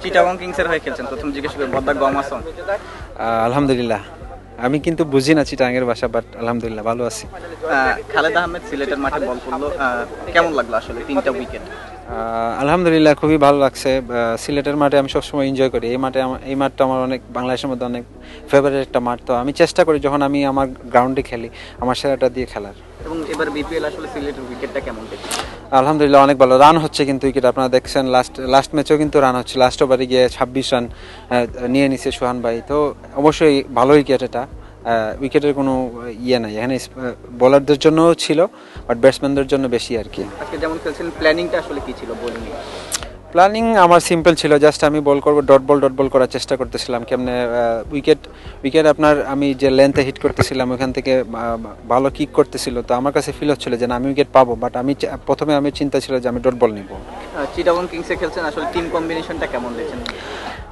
চিটাগং কিংসের হয়ে খেলছেন, প্রথম জিজ্ঞেস করি বদ্দা গম আসন। আলহামদুলিল্লাহ, আমি কিন্তু বুঝি না চিটাগাংয়ের ভাষা, বাট আলহামদুলিল্লাহ ভালো আছি। খালেদ আহমেদ সিলেটের মাঠে বল করলো, কেমন লাগলো আসলে 3টা উইকেট? আলহামদুলিল্লাহ খুবই ভালো লাগছে। সিলেটের মাঠে আমি সবসময় এনজয় করি। এই মাঠটা আমার অনেক, বাংলাদেশের মধ্যে অনেক ফেভারিট একটা মাঠ। তো আমি চেষ্টা করি যখন আমি আমার গ্রাউন্ডে খেলি আমার সেরাটা দিয়ে খেলার। এবং এবার বিপিএল আসলে সিলেটের উইকেটটা কেমন দেখছেন? আলহামদুলিল্লাহ অনেক ভালো রান হচ্ছে, কিন্তু উইকেট আপনারা দেখছেন লাস্ট ম্যাচেও কিন্তু রান হচ্ছে। লাস্ট ওভারে গিয়ে 26 রান নিয়ে নিছে সোহান ভাই। তো অবশ্যই ভালো উইকেট এটা, উইকেটের কোনো ইয়ে নাই এখানে। বোলারদের জন্যও ছিল, বাট ব্যাটসম্যানদের জন্য বেশি আর কি। আজকে যেমন খেলছিলেন, প্ল্যানিংটা আসলে কি ছিল বোলিং? প্ল্যানিং আমার সিম্পল ছিল, জাস্ট আমি বল করবো, ডট বল করার চেষ্টা করতেছিলাম। কেমনে উইকেট আপনার আমি যে লেন্থে হিট করতেছিলাম ওইখান থেকে ভালো কিক করতেছিল। তো আমার কাছে ফিল হচ্ছিল যে না আমি উইকেট পাবো, বাট প্রথমে আমি চিন্তা ছিল যে আমি ডট বল নিব। চিটাগং কিংসে খেলছেন, আসলে টিম কম্বিনেশনটা কেমন দেখছেন?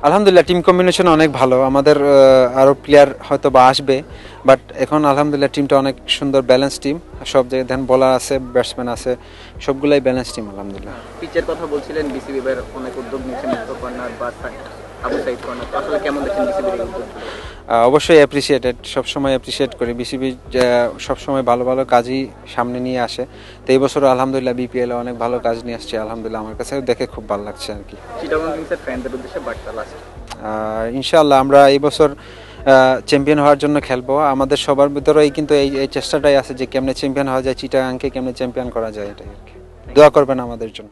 আলহামদুলিল্লাহ টিম কম্বিনেশন অনেক ভালো। আমাদের আরও প্লেয়ার হয়তো বা আসবে, বাট এখন আলহামদুলিল্লাহ টিমটা অনেক সুন্দর ব্যালেন্স টিম। সব জায়গায় ধ্যান বলার আছে, ব্যাটসম্যান আছে, সবগুলাই ব্যালেন্স টিম আলহামদুলিল্লাহ। পিচের কথা বলছিলেন, বিসিবি এবার অনেক উদ্যোগ নিচ্ছে, মুক্ত কর্নার বা আবু সাইদ কর্নার, আসলে কেমন দেখছেন বিসিবির এই উদ্যোগ? অবশ্যই অ্যাপ্রিসিয়েটেড, সবসময় অ্যাপ্রিসিয়েট করি। বিসিবি সবসময় ভালো ভালো কাজই সামনে নিয়ে আসে। তো এই বছর আলহামদুলিল্লাহ বিপিএল অনেক ভালো কাজ নিয়ে আসছে আলহামদুলিল্লাহ, আমার কাছে দেখে খুব ভালো লাগছে আর কি। চিটাগং কিংসের ফ্যানদের উদ্দেশ্যে বার্তা লাস্ট। ইনশাআল্লাহ আমরা এই বছর চ্যাম্পিয়ন হওয়ার জন্য খেলবো। আমাদের সবার ভিতরেই কিন্তু এই চেষ্টাটাই আছে যে কেমনে চ্যাম্পিয়ন হওয়া যায়, চিটাগাংকে কেমনে চ্যাম্পিয়ন করা যায়, এটাই আর কি। দোয়া করবেন আমাদের জন্য।